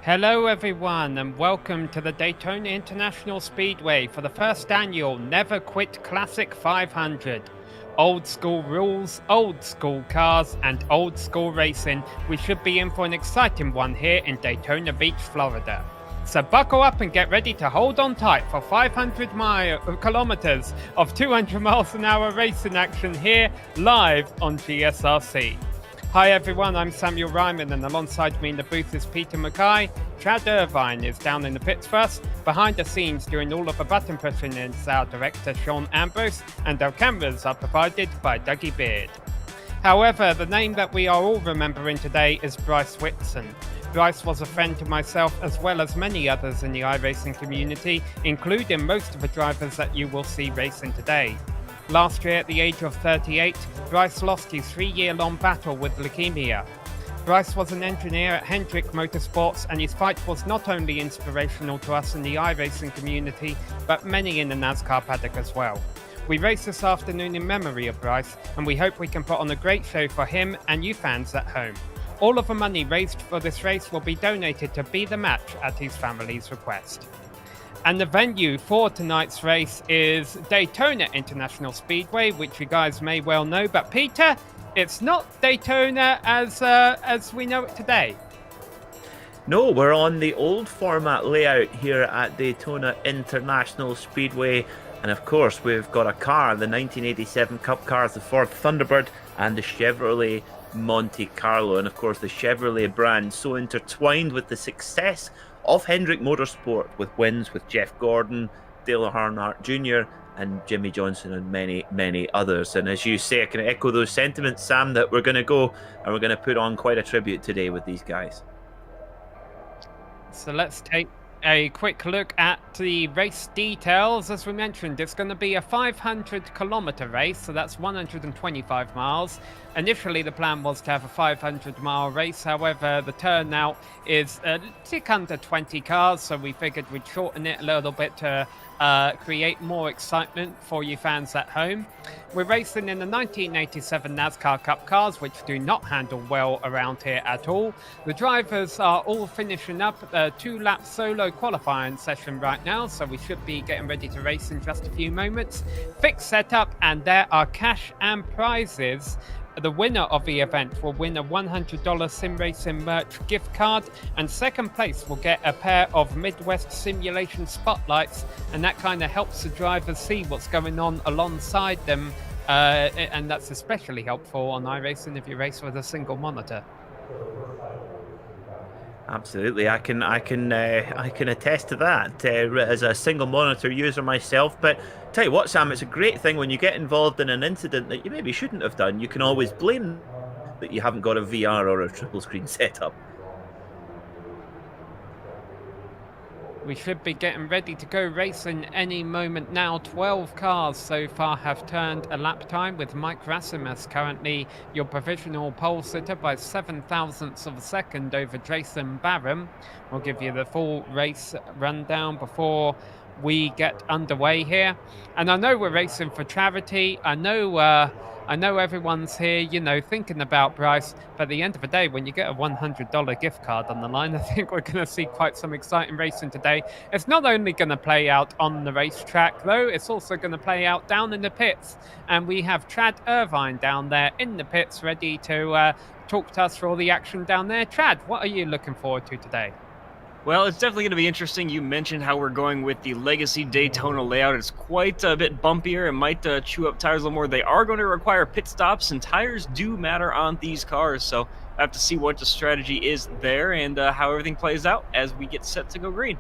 Hello everyone and welcome to the Daytona International Speedway for the first annual Never Quit Classic 500. Old school rules, old school cars and old school racing. We should be in for an exciting one here in Daytona Beach, Florida. So buckle up and get ready to hold on tight for 500 kilometers of 200 miles an hour racing action here live on GSRC. Hi everyone, I'm Samuel Ryman and alongside me in the booth is Peter Mackay. Chad Irvine is down in the pits first. Behind the scenes doing all of the button pushing is our director Sean Ambrose, and our cameras are provided by Dougie Beard. However, the name that we are all remembering today is Bryce Whitson. Bryce was a friend to myself as well as many others in the iRacing community, including most of the drivers that you will see racing today. Last year, at the age of 38, Bryce lost his 3-year-long battle with leukemia. Bryce was an engineer at Hendrick Motorsports, and his fight was not only inspirational to us in the iRacing community, but many in the NASCAR paddock as well. We race this afternoon in memory of Bryce, and we hope we can put on a great show for him and you fans at home. All of the money raised for this race will be donated to Be The Match at his family's request. And the venue for tonight's race is Daytona International Speedway, which you guys may well know. But Peter, it's not Daytona as we know it today. No, we're on the old format layout here at Daytona International Speedway. And of course, we've got a car, the 1987 Cup cars, the Ford Thunderbird and the Chevrolet Monte Carlo. And of course, the Chevrolet brand so intertwined with the success of Hendrick Motorsport, with wins with Jeff Gordon, Dale Earnhardt Jr. and Jimmy Johnson and many, many others. And as you say, I can echo those sentiments, Sam, that we're going to go and we're going to put on quite a tribute today with these guys. So let's take a quick look at the race details. As we mentioned, it's going to be a 500-kilometer race, so that's 125 miles. Initially, the plan was to have a 500-mile race. However, the turnout is a tick under 20 cars, so we figured we'd shorten it a little bit to create more excitement for you fans at home. We're racing in the 1987 NASCAR Cup cars, which do not handle well around here at all. The drivers are all finishing up a 2-lap solo qualifying session right now, so we should be getting ready to race in just a few moments. Fixed setup, and there are cash and prizes. The winner of the event will win a $100 SimRacing merch gift card, and second place will get a pair of Midwest simulation spotlights, and that kind of helps the drivers see what's going on alongside them, and that's especially helpful on iRacing if you race with a single monitor. Absolutely, I can attest to that as a single monitor user myself. But tell you what, Sam, it's a great thing when you get involved in an incident that you maybe shouldn't have done. You can always blame that you haven't got a VR or a triple screen setup. We should be getting ready to go racing any moment now. 12 cars so far have turned a lap time, with Mike Rasimus currently your provisional pole sitter by 7,000ths of a second over Jason Barham. We'll give you the full race rundown before we get underway here. And I know we're racing for charity. I know everyone's here, you know, thinking about Bryce, but at the end of the day, when you get a $100 gift card on the line, I think we're going to see quite some exciting racing today. It's not only going to play out on the racetrack, though, it's also going to play out down in the pits. And we have Chad Irvine down there in the pits ready to talk to us for all the action down there. Chad, what are you looking forward to today? Well, it's definitely going to be interesting. You mentioned how we're going with the Legacy Daytona layout. It's quite a bit bumpier and might chew up tires a little more. They are going to require pit stops, and tires do matter on these cars. So I have to see what the strategy is there and how everything plays out as we get set to go green.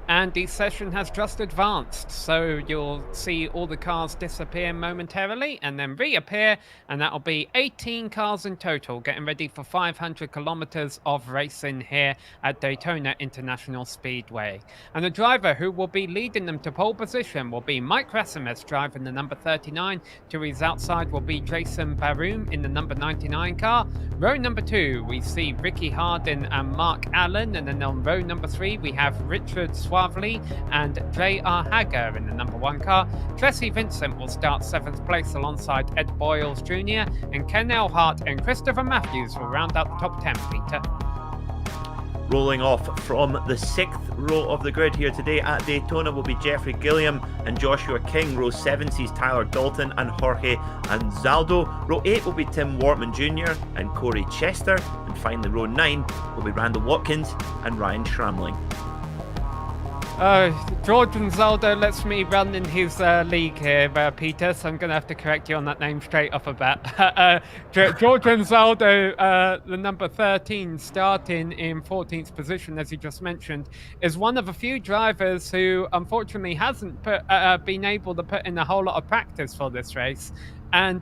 And the session has just advanced, so you'll see all the cars disappear momentarily and then reappear, and that'll be 18 cars in total getting ready for 500 kilometers of racing here at Daytona International Speedway. And the driver who will be leading them to pole position will be Mike Rasimus driving the number 39. To his outside will be Jason Barham in the number 99 car. Row number 2, we see Ricky Hardin and Mark Allen, and then on row number 3 we have Richard Suarez and J.R. Hager in the number 1 car. Jesse Vincent will start 7th place alongside Ed Boyles Jr., and Ken Elhart and Christopher Matthews will round out the top 10, Peter. Rolling off from the 6th row of the grid here today at Daytona will be Jeffrey Gilliam and Joshua King. Row 7 sees Tyler Dalton and Jorge Anzaldo. Row 8 will be Tim Wortman Jr. and Corey Chester. And finally, row 9 will be Randall Watkins and Ryan Schramling. George Anzaldo lets me run in his league here, Peter, so I'm going to have to correct you on that name straight off the bat. George Anzaldo, the number 13, starting in 14th position, as you just mentioned, is one of a few drivers who unfortunately hasn't been able to put in a whole lot of practice for this race. And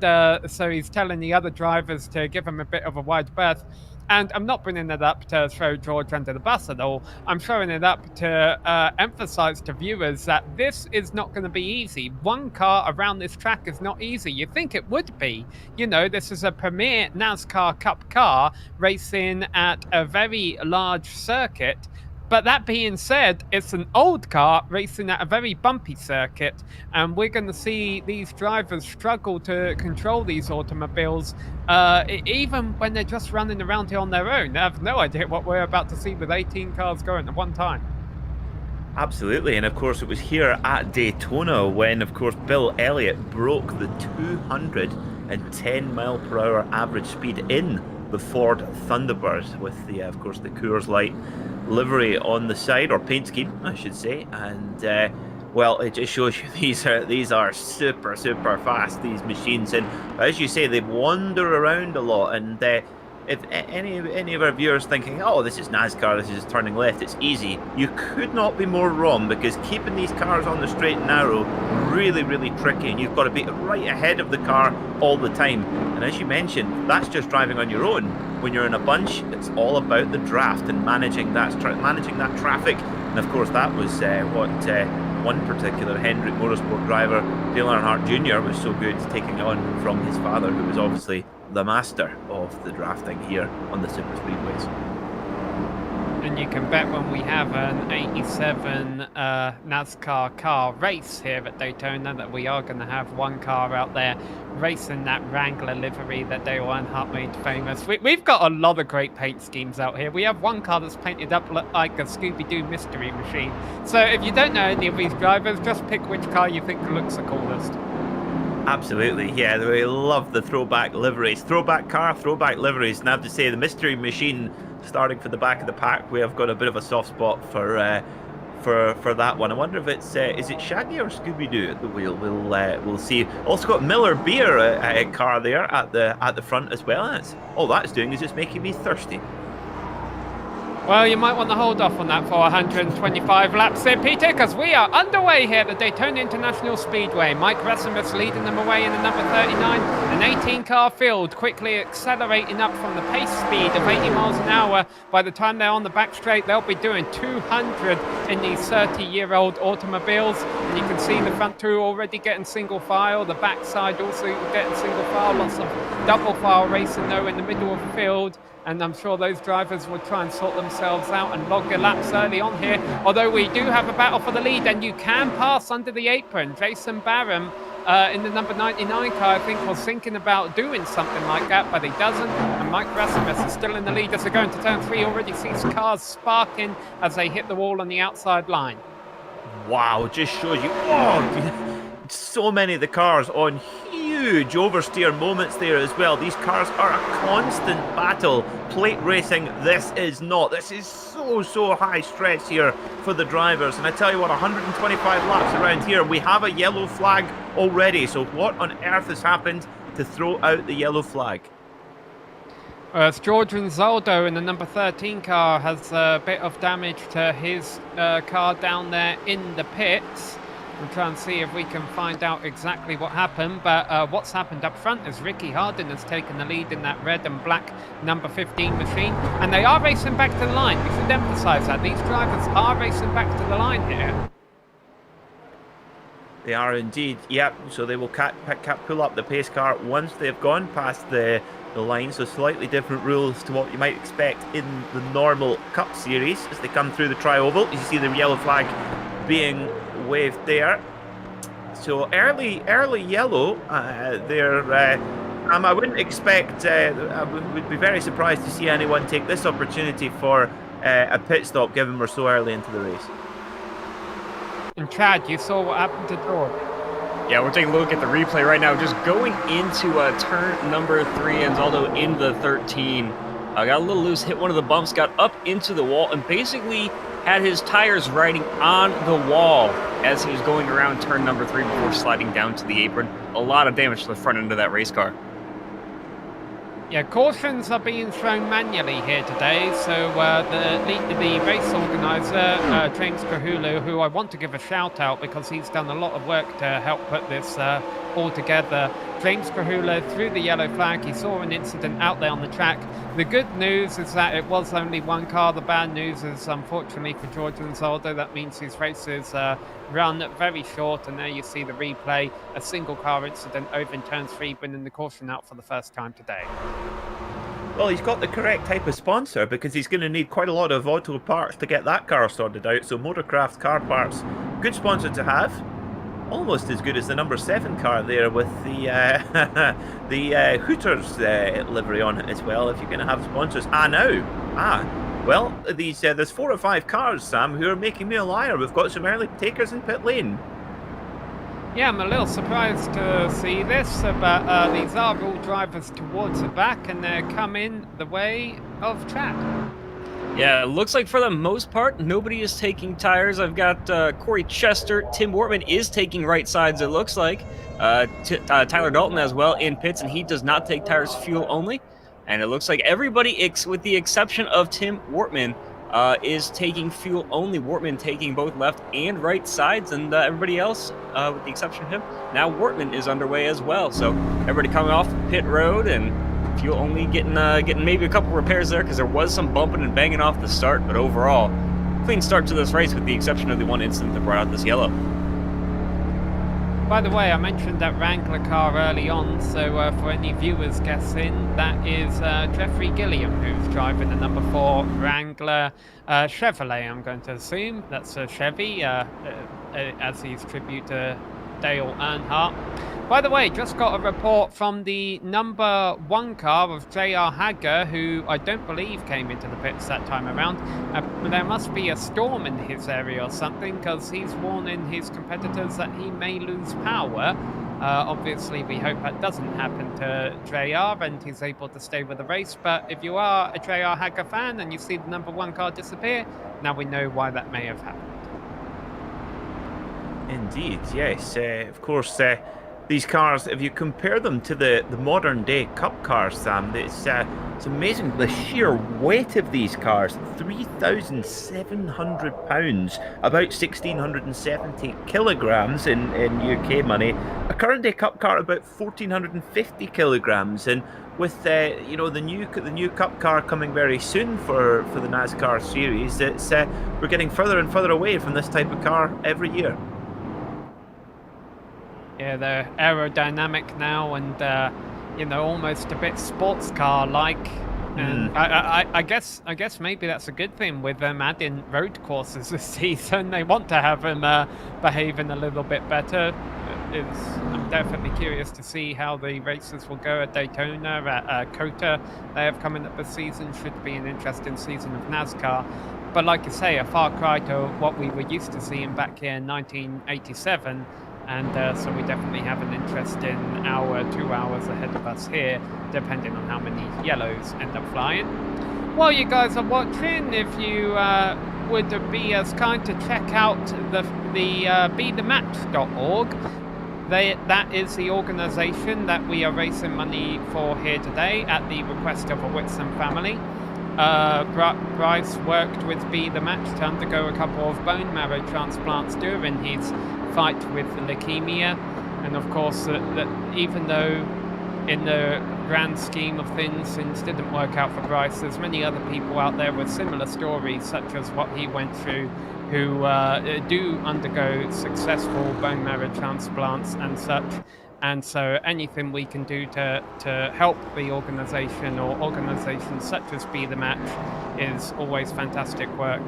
so he's telling the other drivers to give him a bit of a wide berth. And I'm not bringing it up to throw George under the bus at all. I'm throwing it up to emphasize to viewers that this is not going to be easy. One car around this track is not easy. You'd think it would be. You know, this is a premier NASCAR Cup car racing at a very large circuit. But that being said, it's an old car racing at a very bumpy circuit, and we're going to see these drivers struggle to control these automobiles, even when they're just running around here on their own. They have no idea what we're about to see with 18 cars going at one time. Absolutely, and of course it was here at Daytona when, of course, Bill Elliott broke the 210 mile per hour average speed in the Ford Thunderbird with the, of course, the Coors Light livery on the side, or paint scheme, I should say. And well, it just shows you these are super fast, these machines. And as you say, they wander around a lot. And if any of our viewers thinking, oh, this is NASCAR, this is turning left, it's easy, you could not be more wrong, because keeping these cars on the straight and narrow really tricky, and you've got to be right ahead of the car all the time. And as you mentioned, that's just driving on your own. when you're in a bunch, it's all about the draft and managing that traffic. And of course, that was what one particular Hendrick Motorsport driver, Dale Earnhardt Jr., was so good, taking on from his father, who was obviously the master of the drafting here on the super speedways. And you can bet when we have an 87 NASCAR car race here at Daytona that we are going to have one car out there racing that Wrangler livery that Dale Earnhardt made famous. We've got a lot of great paint schemes out here. We have one car that's painted up like a Scooby-Doo mystery machine. So if you don't know any of these drivers, just pick which car you think looks the coolest. Absolutely, yeah, we love the throwback liveries. Throwback car, throwback liveries. And I have to say, the mystery machine, starting from the back of the pack, we have got a bit of a soft spot for that one. I wonder if it's is it Shaggy or Scooby-Doo at the wheel? We'll see. Also got Miller Beer car there at the front as well. And all that's doing is just making me thirsty. Well, you might want to hold off on that for 125 laps there, Peter, because we are underway here at the Daytona International Speedway. Mike Rasimus leading them away in the number 39. An 18-car field quickly accelerating up from the pace speed of 80 miles an hour. By the time they're on the back straight, they'll be doing 200 in these 30-year-old automobiles. And you can see the front two already getting single file, the back side also getting single file. Lots of double file racing, though, in the middle of the field. And I'm sure those drivers will try and sort themselves out and log their laps early on here. Although we do have a battle for the lead, and you can pass under the apron. Jason Barham in the number 99 car, I think, was thinking about doing something like that, but he doesn't. And Mike Rasimus is still in the lead as they go into turn 3. Already sees cars sparking as they hit the wall on the outside line. Wow, just shows you. Oh, so many of the cars on huge oversteer moments there as well. These cars are a constant battle. Plate racing, this is not. This is so high stress here for the drivers. And I tell you what, 125 laps around here, we have a yellow flag already. So what on earth has happened to throw out the yellow flag? It's George Rinaldo in the number 13 car has a bit of damage to his car down there in the pits. We'll try and see if we can find out exactly what happened. But what's happened up front is Ricky Hardin has taken the lead in that red and black number 15 machine. And they are racing back to the line. We should emphasize that. These drivers are racing back to the line here. They are indeed, yep. So they will pull up the pace car once they've gone past the line. So slightly different rules to what you might expect in the normal Cup Series as they come through the tri-oval. You see the yellow flag being waved there. So early yellow there. I wouldn't expect, I would be very surprised to see anyone take this opportunity for a pit stop, given we're so early into the race. And Chad, you saw what happened to George. Yeah, we're taking a look at the replay right now. Just going into turn number 3, Anzaldo in the 13. Got a little loose, hit one of the bumps, got up into the wall, and basically had his tires riding on the wall as he was going around turn number 3 before sliding down to the apron. A lot of damage to the front end of that race car. Yeah, cautions are being thrown manually here today. So the race organizer, James Kahulu, who I want to give a shout out because he's done a lot of work to help put this all together. James Kahulu threw the yellow flag. He saw an incident out there on the track. The good news is that it was only one car. The bad news is, unfortunately for George Rinaldo, that means his races run very short. And there you see the replay. A single car incident over in turn 3, bringing the caution out for the first time today. Well, he's got the correct type of sponsor because he's going to need quite a lot of auto parts to get that car sorted out. So Motorcraft Car Parts, good sponsor to have. Almost as good as the number 7 car there with the Hooters livery on it as well. If you're going to have sponsors, well, there's 4 or 5 cars, Sam, who are making me a liar. We've got some early takers in pit lane. Yeah, I'm a little surprised to see this, but these are all drivers towards the back, and they're coming the way of Chad. Yeah, it looks like for the most part, nobody is taking tires. I've got Corey Chester. Tim Wortman is taking right sides, it looks like. Tyler Dalton as well in pits, and he does not take tires fuel only. And it looks like everybody, with the exception of Tim Wortman, is taking fuel only. Wortman taking both left and right sides, and everybody else, with the exception of him, now Wortman is underway as well. So everybody coming off pit road and fuel. Only getting maybe a couple repairs there because there was some bumping and banging off the start, but overall, clean start to this race with the exception of the one incident that brought out this yellow. By the way, I mentioned that Wrangler car early on, so for any viewers guessing, that is Jeffrey Gilliam, who's driving the number 4 Wrangler Chevrolet, I'm going to assume. That's a Chevy, as his tribute to Dale Earnhardt. By the way, just got a report from the number 1 car of J.R. Hager, who I don't believe came into the pits that time around. There must be a storm in his area or something, because he's warning his competitors that he may lose power. Obviously, we hope that doesn't happen to JR and he's able to stay with the race. But if you are a JR Hager fan and you see the number 1 car disappear, now we know why that may have happened. Indeed, yes. Of course, these cars, if you compare them to the modern day Cup cars, Sam, it's amazing the sheer weight of these cars. 3,700 pounds, about 1,670 kilograms in UK money. A current day Cup car about 1,450 kilograms, and with you know, the new Cup car coming very soon for the NASCAR series, it's we're getting further and further away from this type of car every year. Yeah, they're aerodynamic now and, you know, almost a bit sports car-like. And I guess maybe that's a good thing with them adding road courses this season. They want to have them behaving a little bit better. I'm definitely curious to see how the races will go at Daytona, at COTA. They have coming up this season. Should be an interesting season of NASCAR. But like you say, a far cry to what we were used to seeing back here in 1987. And so we definitely have an interesting hour, 2 hours ahead of us here, depending on how many yellows end up flying. While you guys are watching, if you would be as kind to check out the bethematch.org. That is the organisation that we are raising money for here today at the request of a Whitson family. Bryce worked with Be The Match to undergo a couple of bone marrow transplants during his fight with leukemia, and of course that even though in the grand scheme of things didn't work out for Bryce, there's many other people out there with similar stories such as what he went through who do undergo successful bone marrow transplants and such. And so anything we can do to help the organisation or organisations such as Be The Match is always fantastic work,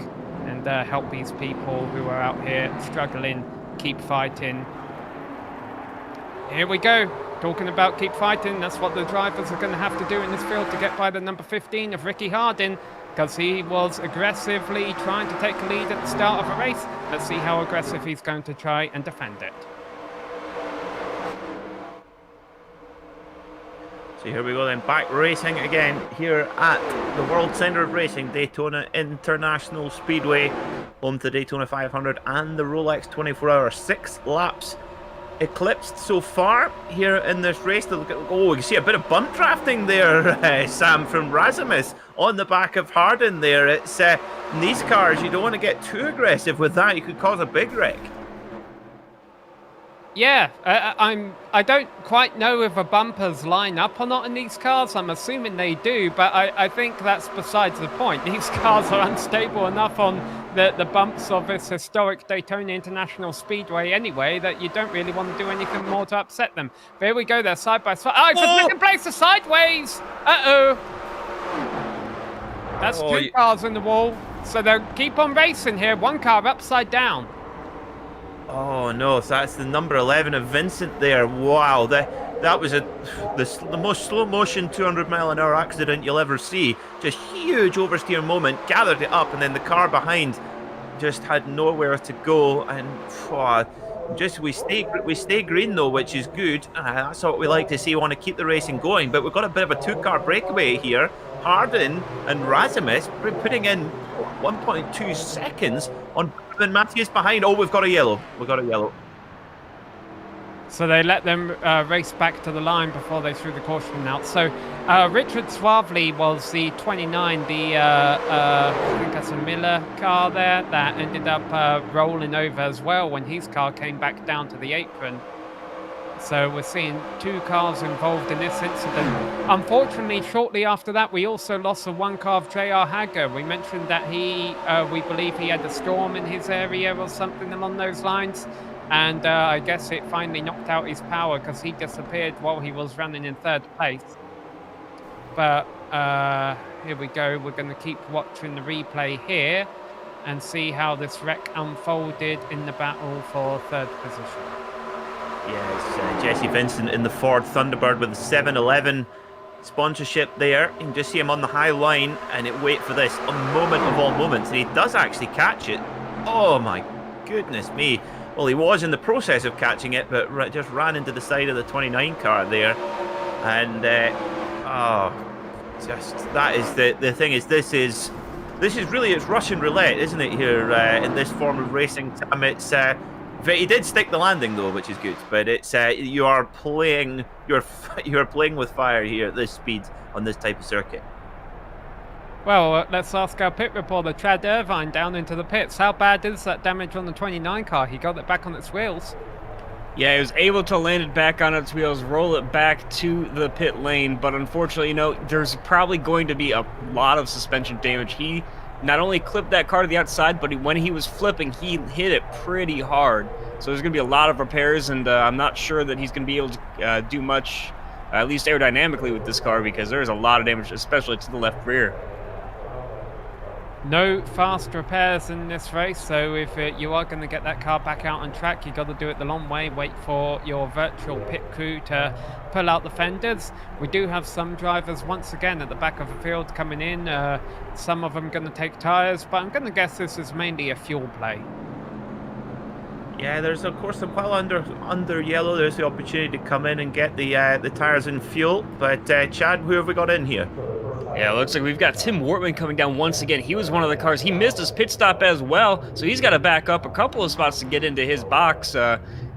and help these people who are out here struggling keep fighting. Here we go. Talking about keep fighting, that's what the drivers are going to have to do in this field to get by the number 15 of Ricky Hardin, because he was aggressively trying to take a lead at the start of a race. Let's see how aggressive he's going to try and defend it. So here we go then, back racing again here at the World Centre of Racing, Daytona International Speedway, home to the Daytona 500 and the Rolex 24-hour. 6 laps eclipsed so far here in this race. Oh, you can see a bit of bunt drafting there, Sam, from Razimus on the back of Hardin there. It's in these cars, you don't want to get too aggressive with that. You could cause a big wreck. Yeah, I don't quite know if the bumpers line up or not in these cars. I'm assuming they do, but I think that's besides the point. These cars are unstable enough on the bumps of this historic Daytona International Speedway anyway that you don't really want to do anything more to upset them. But here we go, they're side by side. Oh, for second place, are sideways! Uh-oh! That's 2 cars in the wall, so they'll keep on racing here. 1 car upside down. Oh no, so that's the number 11 of Vincent there. Wow, that was the most slow motion 200-mile-an-hour accident you'll ever see. Just huge oversteer moment, gathered it up, and then the car behind just had nowhere to go. And we stay green though, which is good. That's what we like to see. We want to keep the racing going, but we've got a bit of a 2-car breakaway here. Hardin and Razimus putting in 1.2 seconds on Matthews behind. Oh, we've got a yellow. So they let them race back to the line before they threw the caution out. So Richard Suavely was the 29, I think that's a Miller car there, that ended up rolling over as well when his car came back down to the apron. So we're seeing 2 cars involved in this incident. Unfortunately, shortly after that, we also lost the 1 car of JR Hager. We mentioned that we believe he had a storm in his area or something along those lines. And I guess it finally knocked out his power because he disappeared while he was running in 3rd place. But here we go. We're going to keep watching the replay here and see how this wreck unfolded in the battle for 3rd position. Yes, Jesse Vincent in the Ford Thunderbird with the 711 sponsorship there. You can just see him on the high line, and wait for this, a moment of all moments, and he does actually catch it. Oh my goodness me. Well, he was in the process of catching it, but just ran into the side of the 29 car there. And that is the thing is this is really, it's Russian roulette, isn't it, here in this form of racing, Tim? It's he did stick the landing though, which is good, but it's you're playing with fire here at this speed on this type of circuit. Well, let's ask our pit reporter, Chad Irvine, down into the pits. How bad is that damage on the 29 car? He got it back on its wheels. Yeah, he was able to land it back on its wheels, roll it back to the pit lane, but unfortunately, you know, there's probably going to be a lot of suspension damage. He not only clipped that car to the outside, but when he was flipping, he hit it pretty hard. So there's going to be a lot of repairs, and I'm not sure that he's going to be able to do much, at least aerodynamically, with this car, because there's a lot of damage, especially to the left rear. No fast repairs in this race, so if you are going to get that car back out on track, you got to do it the long way. Wait for your virtual pit crew to pull out the fenders. We do have some drivers once again at the back of the field coming in. Some of them going to take tires, but I'm going to guess this is mainly a fuel play. Yeah, there's of course while under yellow, there's the opportunity to come in and get the tires and fuel. But Chad, who have we got in here? Yeah, it looks like we've got Tim Wortman coming down once again. He was one of the cars. He missed his pit stop as well, so he's got to back up a couple of spots to get into his box.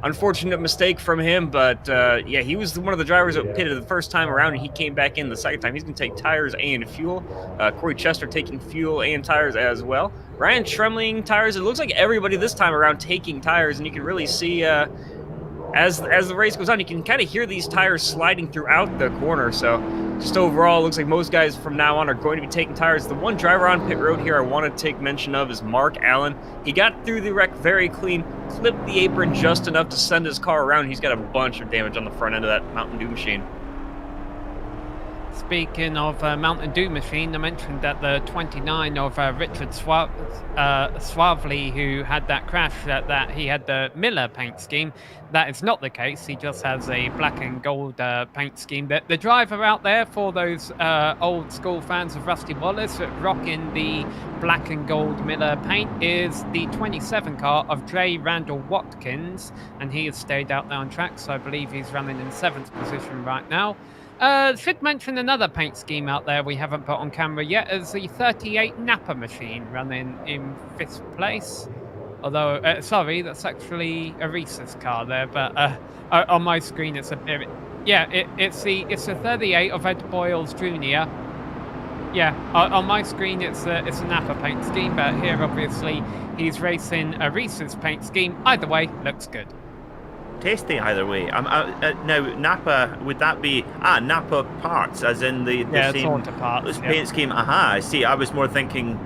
Unfortunate mistake from him, but yeah, he was one of the drivers that pitted the first time around, and he came back in the second time. He's going to take tires and fuel. Corey Chester taking fuel and tires as well. Ryan Tremling tires. It looks like everybody this time around taking tires, and you can really see as the race goes on, you can kind of hear these tires sliding throughout the corner. So just overall, it looks like most guys from now on are going to be taking tires. The one driver on pit road here I want to take mention of is Mark Allen. He got through the wreck very clean, clipped the apron just enough to send his car around. He's got a bunch of damage on the front end of that Mountain Dew machine. Speaking of Mountain Dew machine, I mentioned that the 29 of Richard Swavely, who had that crash, that he had the Miller paint scheme. That is not the case. He just has a black and gold paint scheme. The driver out there, for those old school fans of Rusty Wallace rocking the black and gold Miller paint, is the 27 car of J. Randall Watkins, and he has stayed out there on track, so I believe he's running in 7th position right now. Should mention another paint scheme out there we haven't put on camera yet, is the 38 Napa machine running in 5th place. Although, sorry, that's actually a Reese's car there, but on my screen it's a bit... Yeah, it's the 38 of Ed Boyles Jr. Yeah, on my screen it's a Napa paint scheme, but here obviously he's racing a Reese's paint scheme. Either way, looks good. Tasty either way. Now Napa, would that be Napa parts, as in the same parts, paint scheme? Aha, I see. I was thinking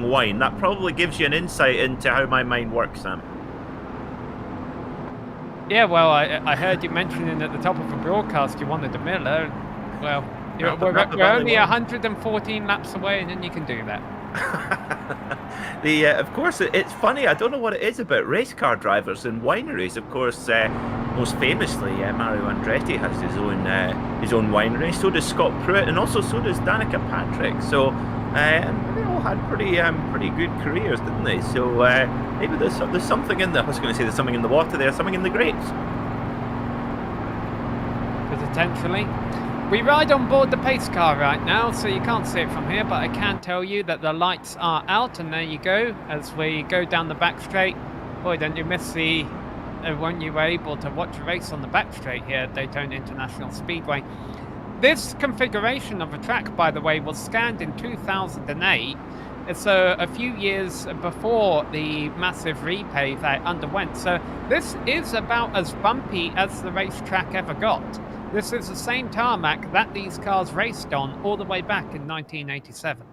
wine. That probably gives you an insight into how my mind works, Sam. Yeah, well, I heard you mentioning at the top of the broadcast you wanted a Miller. Well, we're only 114 laps away, and then you can do that. Of course, it's funny. I don't know what it is about race car drivers and wineries. Of course, most famously, Mario Andretti has his own winery. So does Scott Pruitt, and also so does Danica Patrick. So they all had pretty good careers, didn't they? So maybe there's something in there. I was going to say there's something in the water there, something in the grapes. Potentially. We ride on board the pace car right now, so you can't see it from here, but I can tell you that the lights are out, and there you go, as we go down the back straight. Boy, don't you miss when you were able to watch a race on the back straight here at Daytona International Speedway. This configuration of a track, by the way, was scanned in 2008 It's a few years before the massive repave they underwent. So this is about as bumpy as the racetrack ever got. This is the same tarmac that these cars raced on all the way back in 1987.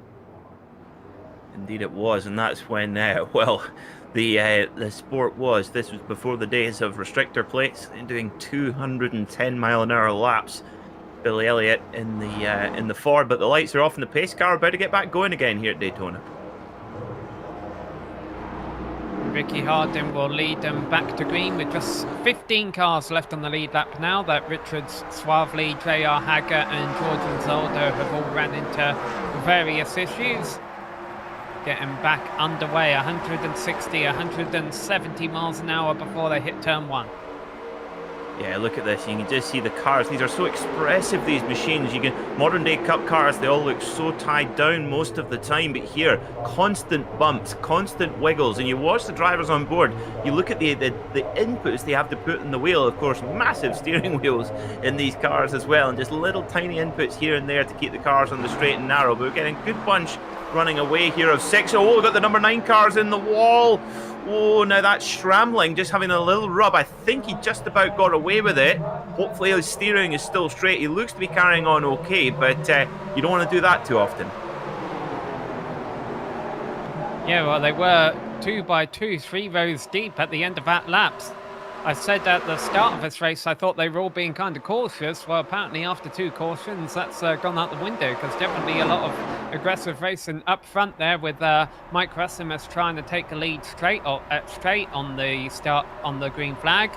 Indeed it was, and that's when, well, the sport was. This was before the days of restrictor plates and doing 210-mile-an-hour laps. Billy Elliott in the Ford, but the lights are off in the pace car, about to get back going again here at Daytona. Ricky Hardin will lead them back to green with just 15 cars left on the lead lap now. That Richards, Suavely, J.R. Hager and Jordan Zolder have all ran into various issues. Getting back underway, 160, 170 miles an hour before they hit turn 1. Yeah, look at this. You can just see the cars. These are so expressive, these machines. Modern day cup cars, they all look so tied down most of the time, but here, constant bumps, constant wiggles, and you watch the drivers on board. You look at the inputs they have to put in the wheel. Of course, massive steering wheels in these cars as well, and just little tiny inputs here and there to keep the cars on the straight and narrow. But we're getting a good bunch running away here of 6. Oh, we've got the number 9 cars in the wall. Oh, now that's Schramling just having a little rub. I think he just about got away with it. Hopefully his steering is still straight. He looks to be carrying on okay, but you don't want to do that too often. Yeah, well, they were 2 by 2, 3 rows deep at the end of that lap. I said at the start of this race I thought they were all being kind of cautious. Well, apparently after 2 cautions, that's gone out the window, because definitely a lot of aggressive racing up front there with Mike Russimus trying to take a lead straight on the start on the green flag.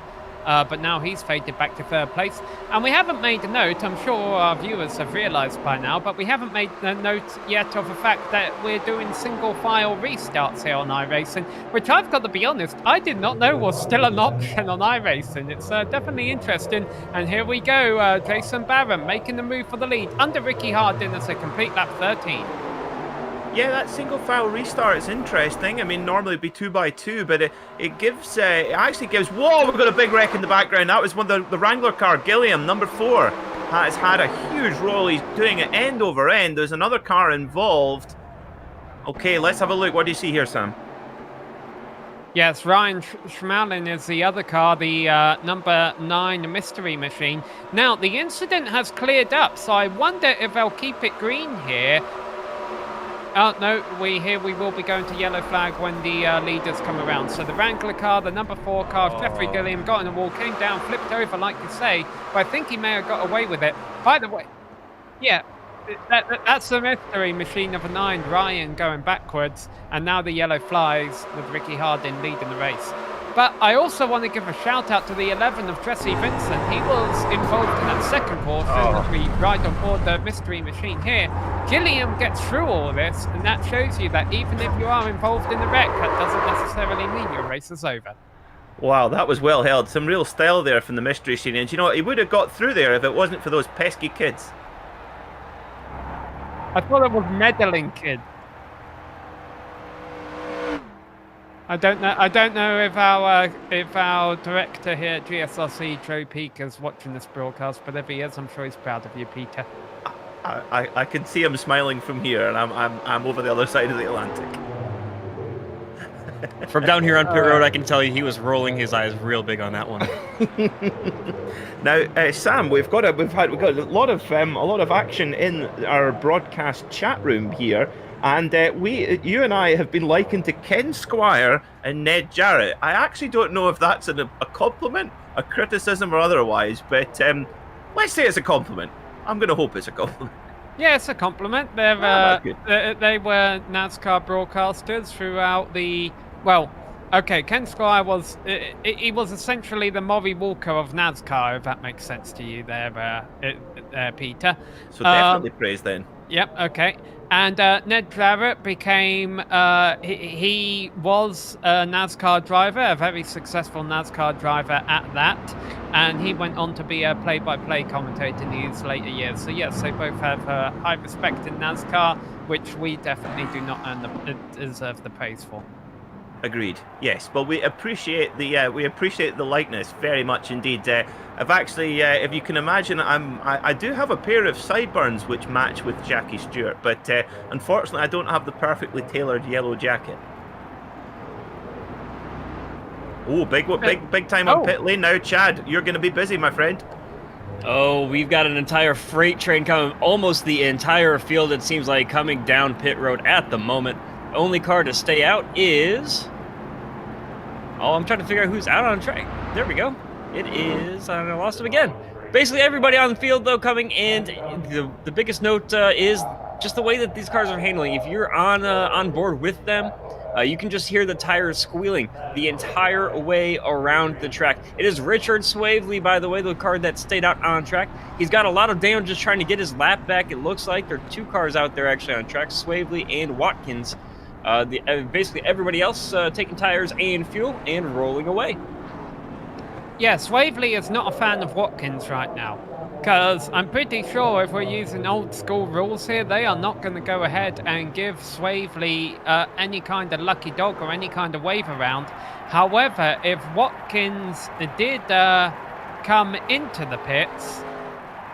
But now he's faded back to 3rd place. And we haven't made a note, I'm sure our viewers have realised by now, but we haven't made a note yet of the fact that we're doing single file restarts here on iRacing, which I've got to be honest, I did not know was still an option on iRacing. It's definitely interesting. And here we go, Jason Barron making the move for the lead under Ricky Hardin as a complete lap 13. Yeah, that single file restart is interesting. I mean, normally it'd be 2 by 2, but it actually gives. Whoa, we've got a big wreck in the background. That was one of the Wrangler car. Gilliam, number 4, has had a huge roll. He's doing it end over end. There's another car involved. Okay, let's have a look. What do you see here, Sam? Yes, Ryan Schmalin is the other car, the number 9 Mystery Machine. Now, the incident has cleared up, so I wonder if they'll keep it green here. Oh, no, we will be going to yellow flag when the leaders come around. So the Wrangler car, the number 4 car, Jeffrey Gilliam, got in the wall, came down, flipped over, like you say, but I think he may have got away with it. By the way, yeah, that's the Mystery Machine of a 9, Ryan, going backwards, and now the yellow flies with Ricky Hardin leading the race. But I also want to give a shout out to the 11 of Jesse Vincent. He was involved in that second portion as we ride on board the Mystery Machine here. Gilliam gets through all this, and that shows you that even if you are involved in the wreck, that doesn't necessarily mean your race is over. Wow, that was well held. Some real style there from the Mystery Machine. And you know what? He would have got through there if it wasn't for those pesky kids. I thought it was meddling kids. I don't know if our director here at GSRC, Joe Peak, is watching this broadcast, but if he is, I'm sure he's proud of you, Peter. I can see him smiling from here, and I'm over the other side of the Atlantic. From down here on pit road, I can tell you he was rolling his eyes real big on that one. Now, Sam, we've got a lot of action in our broadcast chat room here. And you and I have been likened to Ken Squire and Ned Jarrett. I actually don't know if that's a compliment, a criticism, or otherwise, but let's say it's a compliment. I'm going to hope it's a compliment. Yeah, it's a compliment. They were NASCAR broadcasters throughout the... Well, okay, Ken Squire was... He was essentially the Maury Walker of NASCAR, if that makes sense to you there, Peter. So definitely praise then. Yep, okay. And Ned Jarrett became, he was a NASCAR driver, a very successful NASCAR driver at that. And he went on to be a play-by-play commentator in his later years. So yes, they both have high respect in NASCAR, which we definitely do not deserve the praise for. Agreed. Yes. Well, we appreciate the likeness very much indeed. I've actually, if you can imagine, I do have a pair of sideburns which match with Jackie Stewart, but unfortunately, I don't have the perfectly tailored yellow jacket. Oh, big time on pit lane now, Chad. You're going to be busy, my friend. Oh, we've got an entire freight train coming, almost the entire field, it seems like, coming down pit road at the moment. The only car to stay out is... Oh, I'm trying to figure out who's out on track. There we go. It is... I lost him again. Basically, everybody on the field, though, coming in. The biggest note is just the way that these cars are handling. If you're on board with them, you can just hear the tires squealing the entire way around the track. It is Richard Swavely, by the way, the car that stayed out on track. He's got a lot of damage just trying to get his lap back. It looks like there are 2 cars out there actually on track, Swavely and Watkins. Basically everybody else taking tires and fuel and rolling away. Yeah, Swavely is not a fan of Watkins right now, because I'm pretty sure if we're using old school rules here, they are not going to go ahead and give Swavely any kind of lucky dog or any kind of wave around. However, if Watkins did come into the pits,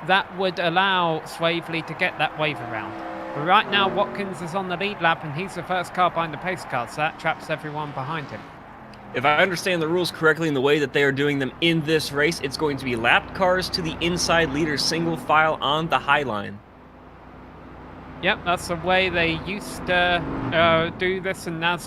that would allow Swavely to get that wave around. But right now, Watkins is on the lead lap, and he's the first car behind the pace car, so that traps everyone behind him. If I understand the rules correctly in the way that they are doing them in this race, it's going to be lapped cars to the inside leader single file on the high line. Yep, that's the way they used to do this in NASCAR.